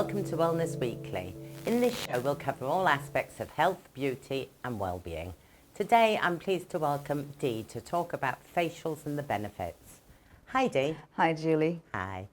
welcome to Wellness Weekly. In this show, we'll cover all aspects of health, beauty and well-being. Today, I'm pleased to welcome Dee to talk about facials and the benefits. Hi, Dee. Hi, Julie. Hi.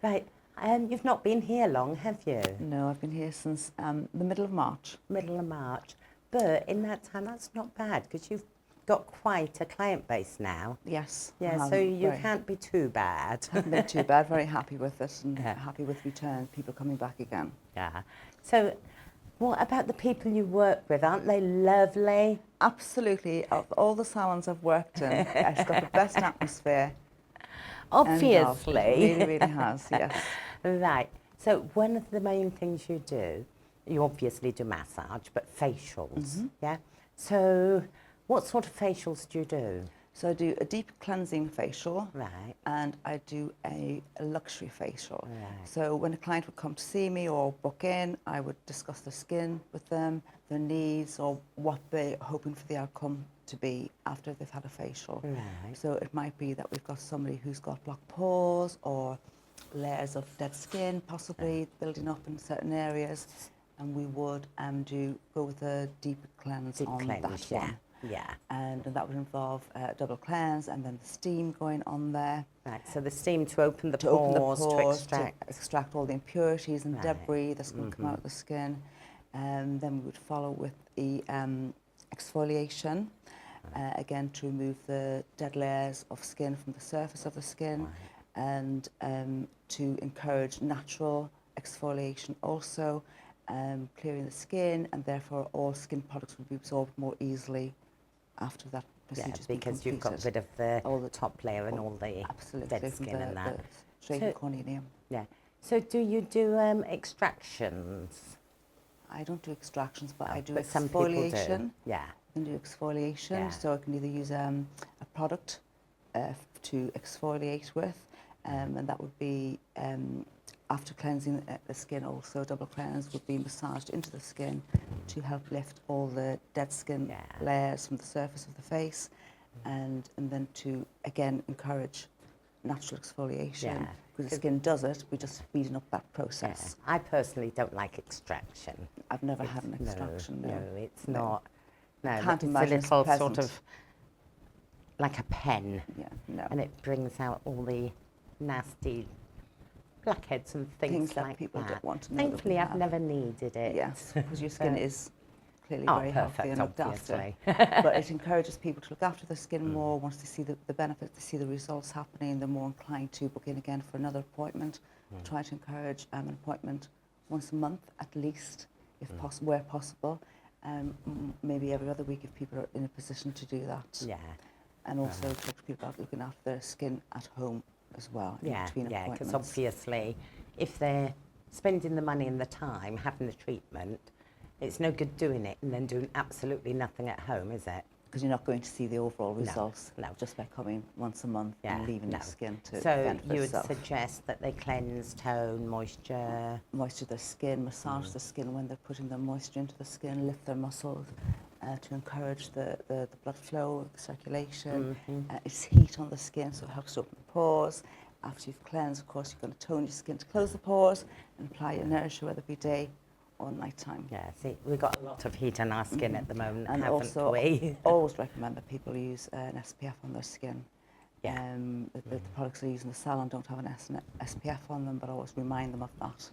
Right, you've not been here long, have you? No, I've been here since the middle of March. Middle of March. But in that time, that's not bad, because you've got quite a client base now. Yes. Yeah, so you can't be too bad. Haven't been too bad. Very happy with it and happy with return, people coming back again. Yeah. So what about the people you work with? Aren't they lovely? Absolutely. Of all the salons I've worked in, it's got the best atmosphere. Obviously. It really, really has, yes. Right. So one of the main things you do, you obviously do massage, but facials, yeah? So what sort of facials do you do? So I do a deep cleansing facial. Right. And I do a luxury facial. Right. So when a client would come to see me or book in, I would discuss their skin with them, their needs, or what they're hoping for the outcome to be after they've had a facial. Right. So it might be that we've got somebody who's got blocked pores or layers of dead skin possibly building up in certain areas, and we would go with a deep cleanse on that one. Yeah. And that would involve double cleanse and then the steam going on there. Right, so the steam to open the pores, to extract all the impurities and debris that's going to come out of the skin. And then we would follow with the exfoliation, again to remove the dead layers of skin from the surface of the skin, and to encourage natural exfoliation also, clearing the skin, and therefore all skin products would be absorbed more easily after that procedure. Yeah, because you've got rid of all the top layer and all the dead skin and that. The corneum. Yeah. So do you do extractions? I don't do extractions, but I do but exfoliation. Some people do. Yeah. I can do exfoliation, so I can either use a product to exfoliate with, and that would be after cleansing the skin also, double cleanse would be massaged into the skin to help lift all the dead skin layers from the surface of the face, and then to, again, encourage natural exfoliation. Because the skin does it, we're just speeding up that process. I personally don't like extraction. I've never had an extraction, no. It's not. No, Can't it's imagine a little it's sort of like a pen. Yeah, no. And it brings out all the nasty blackheads and things that like people that. don't want to know. Thankfully, I've never needed it. Yes, because your skin is clearly very perfect, healthy and looked obviously. after. But it encourages people to look after their skin more. Once they see the benefits, they see the results happening, they're more inclined to book in again for another appointment. Try to encourage an appointment once a month at least, if where possible. Maybe every other week if people are in a position to do that. Yeah. And also talk to people about looking after their skin at home as well, in between appointments. Because obviously if they're spending the money and the time having the treatment, it's no good doing it and then doing absolutely nothing at home, is it? Because you're not going to see the overall results just by coming once a month and leaving your skin to fend for So you itself. would suggest that they cleanse, tone, moisture? Moisture their skin, massage the skin when they're putting the moisture into the skin, lift their muscles to encourage the blood flow, the circulation. It's heat on the skin, so it helps to open the pores. After you've cleansed, of course, you're going to tone your skin to close the pores and apply your nourisher, whether it be day or night time. Yeah, see, we've got a lot of heat on our skin at the moment, and haven't also, we? always recommend that people use an SPF on their skin. Yeah. The products they use in the salon don't have an SPF on them, but I always remind them of that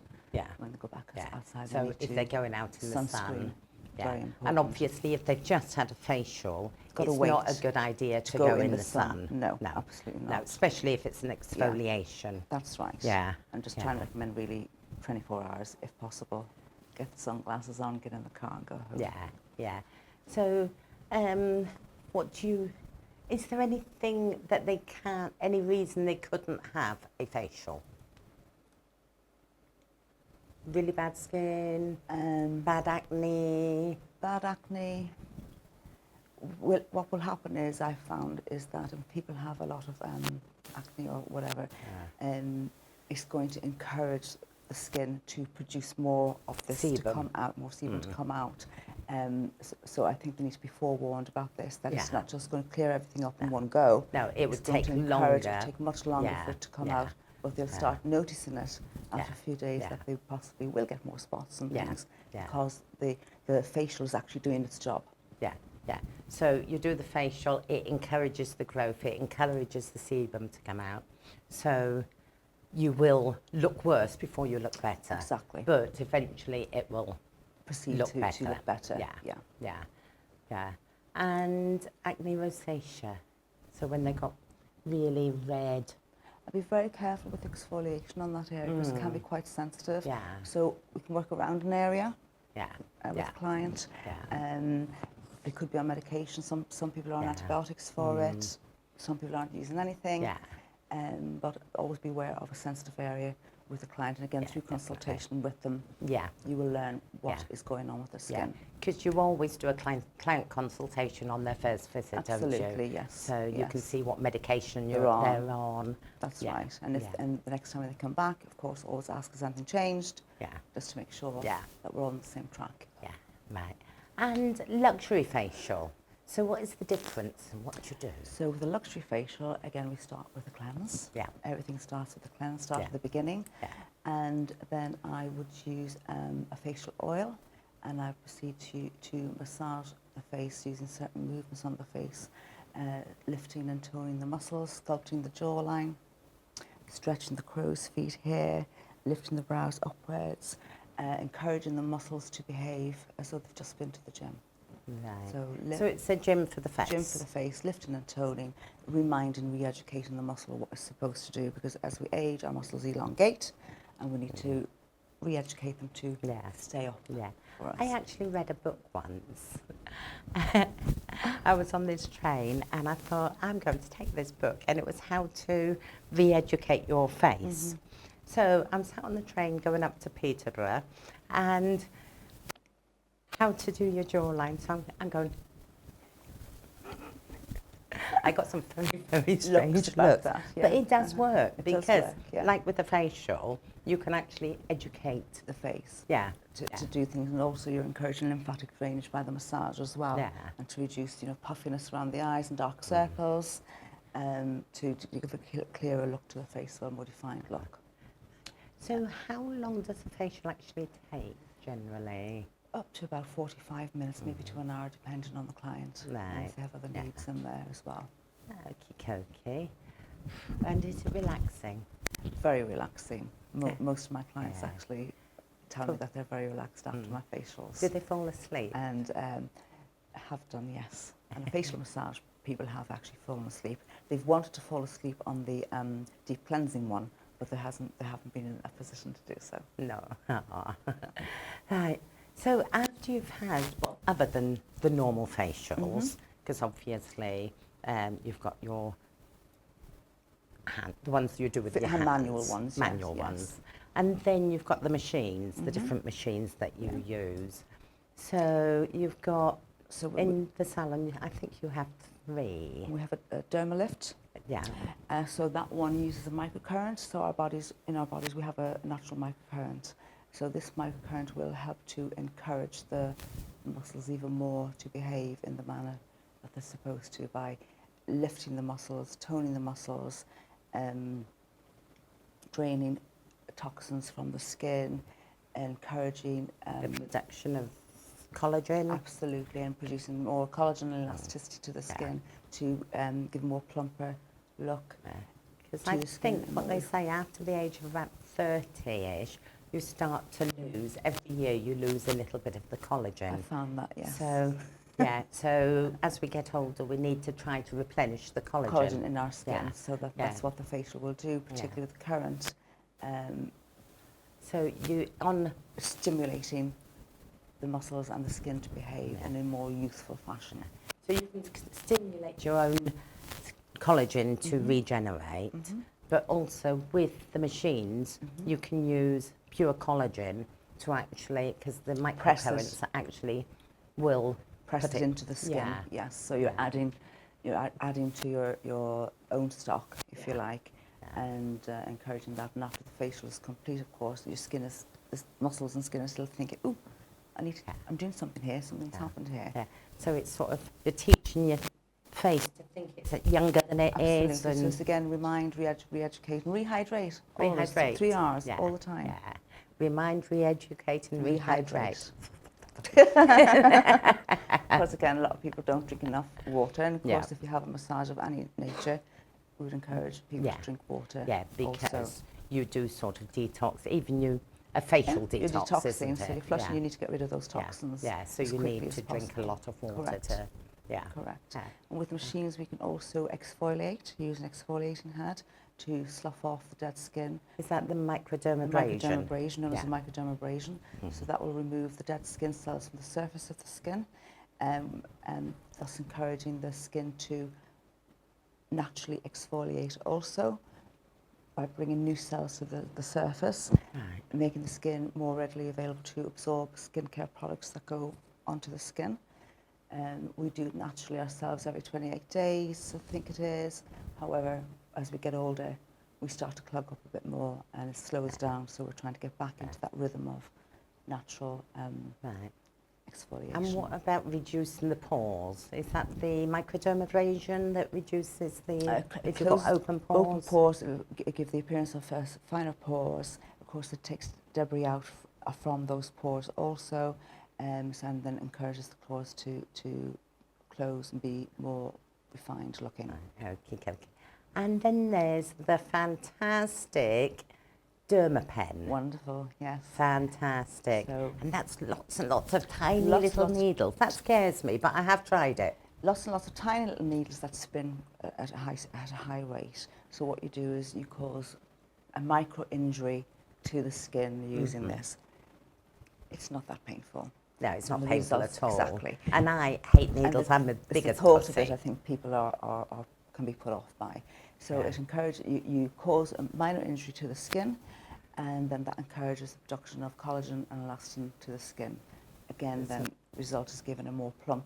when they go back outside. So if they're going out in the sun, very important. And obviously if they've just had a facial, it's wait not a good idea to go in the sun. No, absolutely not. No, especially if it's an exfoliation. That's right. Yeah. And just trying to recommend really 24 hours if possible. Get the sunglasses on, get in the car and go home. Yeah. So, is there anything that they can't, any reason they couldn't have a facial? Really bad skin, bad acne? Bad acne. What will happen is, I found, is that if people have a lot of acne or whatever, it's going to encourage the skin to produce more of this to come out, more sebum to come out. So I think they need to be forewarned about this, that it's not just going to clear everything up in one go. No, it would take longer. It would take much longer for it to come out but they'll start noticing it after a few days Yeah. that they possibly will get more spots and Yeah. things Yeah. because the facial is actually doing its job. Yeah, yeah. So you do the facial, it encourages the growth, it encourages the sebum to come out. So you will look worse before you look better. Exactly. But eventually it will Proceed look to better. look better. Yeah, Yeah. yeah, yeah. And acne rosacea. So when they got really red. I'd be very careful with exfoliation on that area because it can be quite sensitive. Yeah. So we can work around an area Yeah. with a client. Yeah. They could be on medication. Some people are on antibiotics for it. Some people aren't using anything. Yeah. But always be aware of a sensitive area with the client. And again, through consultation with them, you will learn what is going on with the skin. Because you always do a client consultation on their first visit, don't you? Absolutely, yes. So you can see what medication they're on. That's right. And if and the next time they come back, of course, always ask has anything changed. Yeah. Just to make sure that we're on the same track. Yeah, right. And luxury facial. So what is the difference and what do you do? So with the luxury facial, again, we start with a cleanse. Yeah. Everything starts with the cleanse, start at the beginning. Yeah. And then I would use a facial oil and I proceed to massage the face using certain movements on the face, lifting and toning the muscles, sculpting the jawline, stretching the crow's feet here, lifting the brows upwards, encouraging the muscles to behave as though they've just been to the gym. Right. So it's a gym for the face. Gym for the face, lifting and toning, reminding, re-educating the muscle what it's supposed to do, because as we age, our muscles elongate, and we need to re-educate them to stay up for us. I actually read a book once. I was on this train, and I thought, I'm going to take this book, and it was how to re-educate your face. So I'm sat on the train going up to Peterborough, and how to do your jawline. So I'm going. I got some very, very strange looks, that, but it does work because, does work, like with the facial, you can actually educate the face. To do things, and also you're encouraging lymphatic drainage by the massage as well, and to reduce, puffiness around the eyes and dark circles, to give a clearer look to the face, so a more defined look. So how long does the facial actually take generally? Up to about 45 minutes, maybe to an hour, depending on the client. Right. And if they have other needs in there as well. Okie. And is it relaxing? Very relaxing. Most of my clients actually tell me that they're very relaxed after my facials. Do they fall asleep? And have done, yes. And a facial massage, people have actually fallen asleep. They've wanted to fall asleep on the deep cleansing one, but they haven't been in a position to do so. No. Right. So after you've had, other than the normal facials, because obviously you've got your hand, the ones you do with your hands. Manual ones. Manual ones. And then you've got the machines, the different machines that you use. So you've got, in the salon, I think you have 3. We have a dermalift. Yeah. So that one uses a microcurrent. So in our bodies we have a natural microcurrent. So this microcurrent will help to encourage the muscles even more to behave in the manner that they're supposed to, by lifting the muscles, toning the muscles, draining toxins from the skin, encouraging the production of collagen. Absolutely, and producing more collagen and elasticity to the skin to give a more plumper look. Because I think what they say, after the age of about 30-ish, you start to lose, every year you lose a little bit of the collagen. I found that, yes. So, so as we get older, we need to try to replenish the collagen. Collagen in our skin, so that's what the facial will do, particularly with the current. So stimulating the muscles and the skin to behave in a more youthful fashion. So you can stimulate your own collagen to regenerate, but also with the machines, you can use pure collagen to actually, because the microcurrents actually will press it into the skin. Yes, so you're adding to your own stock, if you like, and encouraging that. And after the facial is complete, of course, your skin is, the muscles and skin are still thinking, ooh, I'm doing something here, something's happened here. So it's sort of, you're teaching your face to think it's younger than it is. Absolutely. So it's again, remind, re-educate and rehydrate. Always. Rehydrate. 3 hours all the time. Yeah. Remind, re-educate and rehydrate. Because again, a lot of people don't drink enough water, and of course, Yeah. if you have a massage of any nature, we would encourage people to drink water. Yeah, because also. you do sort of detox, even a facial You're detox, detoxing, isn't so it? you're flushing, you need to get rid of those toxins. Yeah, so as you quickly need as to drink a possible. lot of water Correct. to, Correct. Yeah. And with machines, we can also exfoliate, use an exfoliating head to slough off the dead skin. Is that the microdermabrasion? Microdermabrasion, known as a microdermabrasion. So that will remove the dead skin cells from the surface of the skin, and thus encouraging the skin to naturally exfoliate also by bringing new cells to the surface, making the skin more readily available to absorb skincare products that go onto the skin. We do it naturally ourselves every 28 days, I think it is. However, as we get older, we start to clog up a bit more and it slows down, so we're trying to get back into that rhythm of natural exfoliation. And what about reducing the pores? Is that the microdermabrasion that reduces the, if you've got open pores? Open pores give the appearance of finer pores. Of course, it takes debris out from those pores also, and then encourages the pores to close and be more refined looking. Okay. And then there's the fantastic Dermapen. Wonderful, yes. Fantastic. So, and that's lots and lots of tiny little needles. That scares me, but I have tried it. Lots and lots of tiny little needles that spin at a high rate. So what you do is you cause a micro injury to the skin using this. It's not that painful. No, it's not painful at all. Exactly. And I hate needles. I'm the biggest thought of pussy. it, I think people can be put off by. So it encourages you cause a minor injury to the skin, and then that encourages the production of collagen and elastin to the skin. Again, then result is given a more plump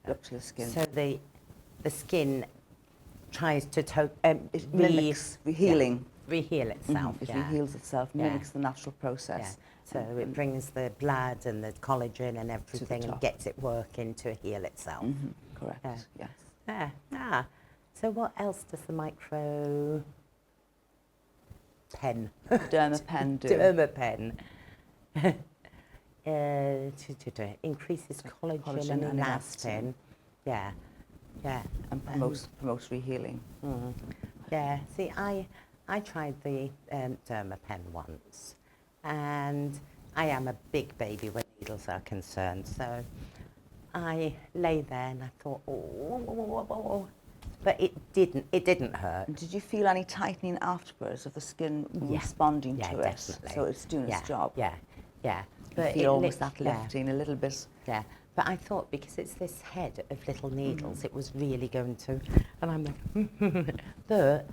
look to the skin. So the skin tries to it mimics rehealing. Reheal itself. It reheals itself, mimics the natural process. So it brings the blood and the collagen and everything and gets it working to heal itself. Correct. Yes. So what else does the micro pen? Dermapen do. Dermapen. Increases collagen and elastin. Yeah. And promotes rehealing. Yeah. See, I tried the Dermapen once, and I am a big baby when needles are concerned. So I lay there and I thought, but it didn't hurt. Did you feel any tightening afterwards of the skin responding to it? Definitely. So it's doing its job. Yeah. But you feel almost that lifting a little bit. Yeah. But I thought because it's this head of little needles, it was really going to, and I'm like, but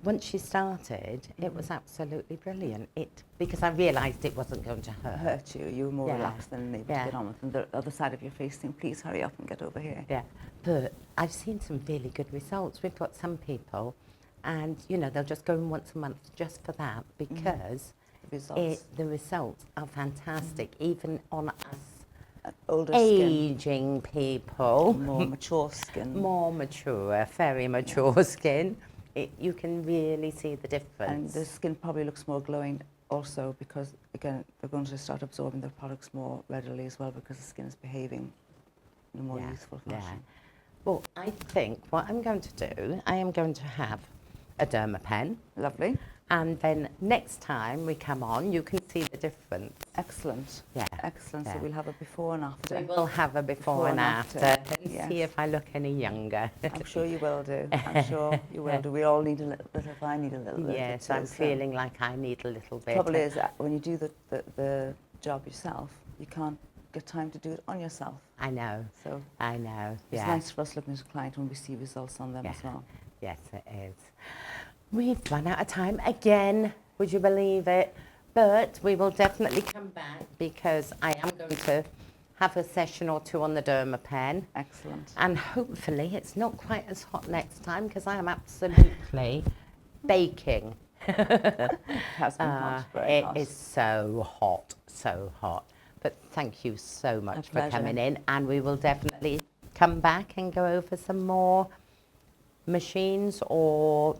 once she started, it was absolutely brilliant. Because I realised it wasn't going to hurt. You were more relaxed and able to get on with it. And the other side of your face saying, please hurry up and get over here. Yeah, but I've seen some really good results. We've got some people, and they'll just go in once a month just for that, because the results are fantastic, even on us older aging people. More mature skin. More mature, very mature skin. You can really see the difference. And the skin probably looks more glowing also because, again, they're going to start absorbing their products more readily as well because the skin is behaving in a more useful fashion. Yeah. Well, I think what I'm going to do, I am going to have a Dermapen. Lovely. And then next time we come on, you can see the difference. Excellent. Yeah. Excellent. So we'll have a before and after. We will have a before and after and see if I look any younger. I'm sure you will do. I'm sure you will do. We all need a little bit if I need a little bit. Yes, I'm feeling like I need a little bit. The trouble is that when you do the job yourself, you can't get time to do it on yourself. I know. So I know. It's nice for us looking at a client when we see results on them as well. Yes, it is. We've run out of time again, would you believe it? But we will definitely come back because I am going to have a session or two on the Dermapen. Excellent. And hopefully it's not quite as hot next time because I am absolutely baking. It has been hot, very hot. It is so hot, so hot. But thank you so much for coming in, and we will definitely come come back and go over some more machines or...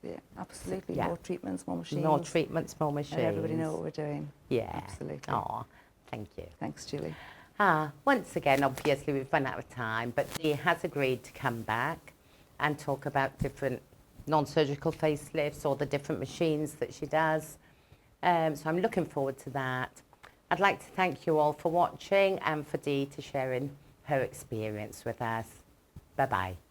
Yeah, absolutely. Yeah. More treatments, more machines. More treatments, more machines. And everybody know what we're doing. Yeah. Absolutely. Oh, thank you. Thanks, Julie. Once again, obviously, we've run out of time, but Dee has agreed to come back and talk about different non-surgical facelifts or the different machines that she does. So I'm looking forward to that. I'd like to thank you all for watching and for Dee to sharing her experience with us. Bye-bye.